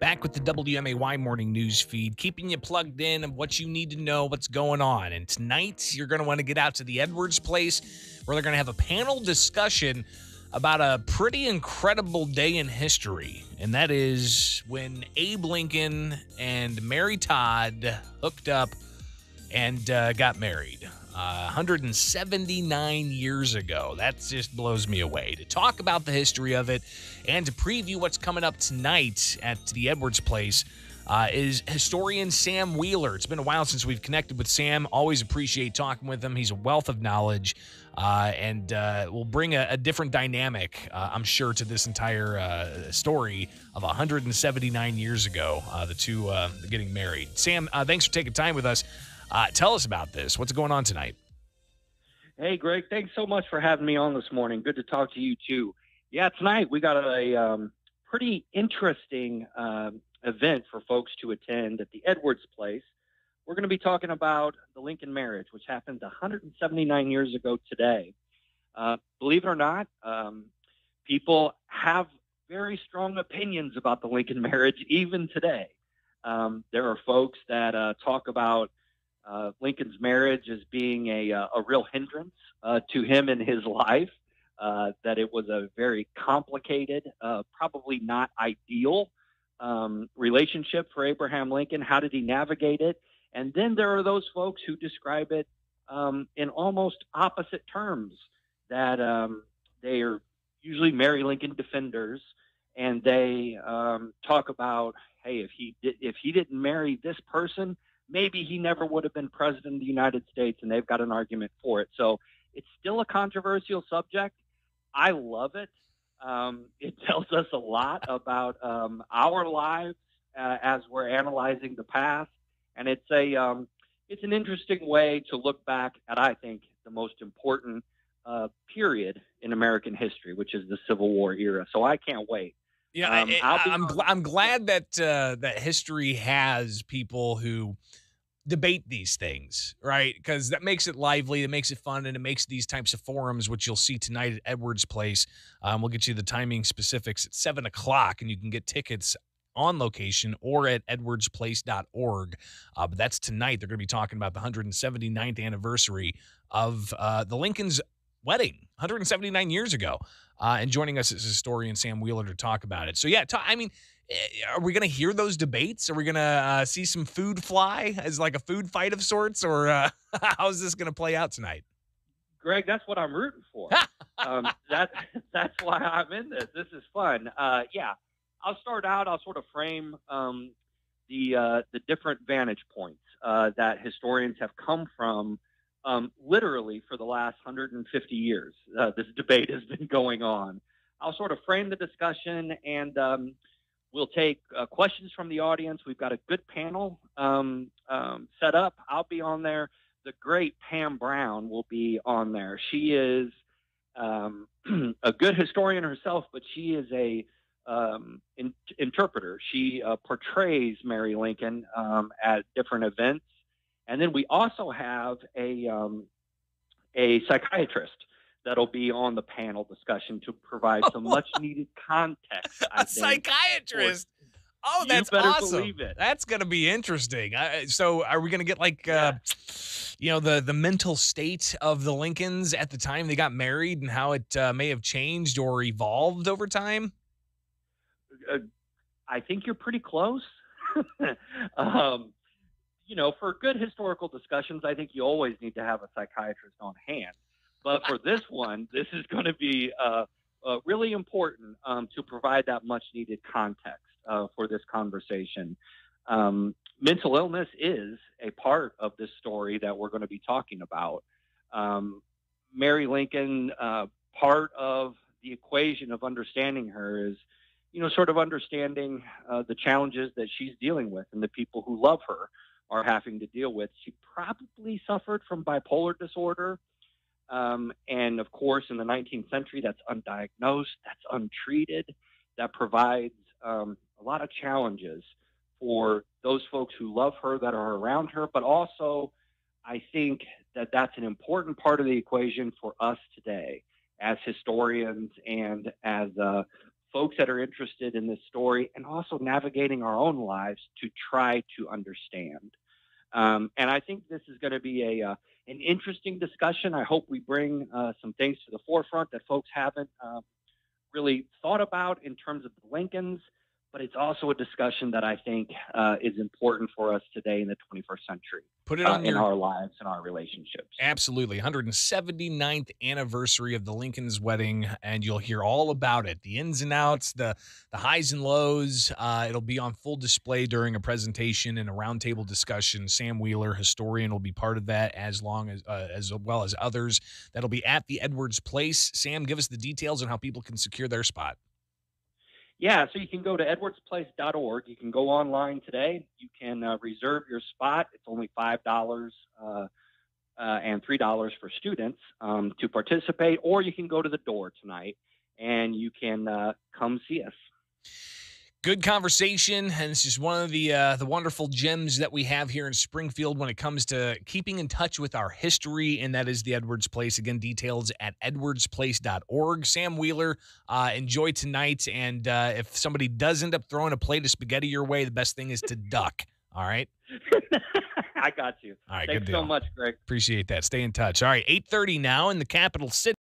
Back with the WMAY morning news feed, keeping you plugged in of what you need to know, what's going on. And tonight, you're going to want to get out to the Edwards place where they're going to have a panel discussion about a pretty incredible day in history. And that is when Abe Lincoln and Mary Todd hooked up and got married 179 years ago. That just blows me away. To talk about the history of it and to preview what's coming up tonight at the Edwards place is historian Sam Wheeler. It's been a while since we've connected with Sam. Always appreciate talking with him. He's a wealth of knowledge and will bring a different dynamic, I'm sure, to this entire story of 179 years ago, the two getting married. Sam, thanks for taking time with us. Tell us about this. What's going on tonight? Hey, Greg, thanks so much for having me on this morning. Good to talk to you, too. Yeah, tonight we got a pretty interesting event for folks to attend at the Edwards place. We're going to be talking about the Lincoln marriage, which happened 179 years ago today. Believe it or not, people have very strong opinions about the Lincoln marriage even today. There are folks that talk about Lincoln's marriage as being a real hindrance to him in his life, that it was a very complicated, probably not ideal relationship for Abraham Lincoln. How did he navigate it? And then there are those folks who describe it in almost opposite terms, that they are usually Mary Lincoln defenders, and they talk about, hey, if he didn't marry this person, maybe he never would have been president of the United States, and they've got an argument for it. So it's still a controversial subject. I love it. It tells us a lot about our lives as we're analyzing the past, and it's an interesting way to look back at, I think, the most important period in American history, which is the Civil War era. So I can't wait. Yeah, I'm glad that that history has people who debate these things, right? Because that makes it lively, it makes it fun, and it makes these types of forums, which you'll see tonight at Edwards Place. We'll get you the timing specifics at 7 o'clock, and you can get tickets on location or at edwardsplace.org. But that's tonight. They're going to be talking about the 179th anniversary of the Lincoln's wedding 179 years ago. And joining us is historian Sam Wheeler to talk about it. So, yeah, are we going to hear those debates? Are we going to see some food fly as like a food fight of sorts? Or how's this going to play out tonight? Greg, that's what I'm rooting for. That's why I'm in this. This is fun. Yeah, I'll start out. I'll sort of frame the different vantage points that historians have come from literally for the last 150 years. This debate has been going on. I'll sort of frame the discussion, and we'll take questions from the audience. We've got a good panel set up. I'll be on there. The great Pam Brown will be on there. She is a good historian herself, but she is a interpreter. She portrays Mary Lincoln at different events. And then we also have a psychiatrist that'll be on the panel discussion to provide some much-needed context. A psychiatrist? Oh, that's awesome. Believe it. That's going to be interesting. So are we going to get the mental state of the Lincolns at the time they got married and how it may have changed or evolved over time? I think you're pretty close. For good historical discussions, I think you always need to have a psychiatrist on hand. But for this one, this is going to be really important to provide that much-needed context for this conversation. Mental illness is a part of this story that we're going to be talking about. Mary Lincoln, part of the equation of understanding her is, sort of understanding the challenges that she's dealing with and the people who love her are having to deal with. She probably suffered from bipolar disorder. And of course, in the 19th century, that's undiagnosed, that's untreated, that provides a lot of challenges for those folks who love her, that are around her. But also, I think that that's an important part of the equation for us today as historians and as folks that are interested in this story, and also navigating our own lives to try to understand. And I think this is going to be an interesting discussion. I hope we bring some things to the forefront that folks haven't really thought about in terms of the Lincolns, but it's also a discussion that I think is important for us today in the 21st century Put it on in your our lives and our relationships. absolutely 179th anniversary of the Lincoln's wedding, and you'll hear all about it, the ins and outs, the highs and lows. It'll be on full display during a presentation and a roundtable discussion. Sam Wheeler, historian, will be part of that, as well as others. That'll be at the Edwards Place. Sam, give us the details on how people can secure their spot. Yeah, so you can go to edwardsplace.org. You can go online today. You can reserve your spot. It's only $5 and $3 for students to participate, or you can go to the door tonight and you can come see us. Good conversation, and it's just one of the wonderful gems that we have here in Springfield when it comes to keeping in touch with our history, and that is the Edwards Place. Again, details at edwardsplace.org. Sam Wheeler, enjoy tonight, and if somebody does end up throwing a plate of spaghetti your way, the best thing is to duck. All right? I got you. All right, Thanks good deal. so much, Greg. Appreciate that. Stay in touch. All right, 8:30 now in the capital city.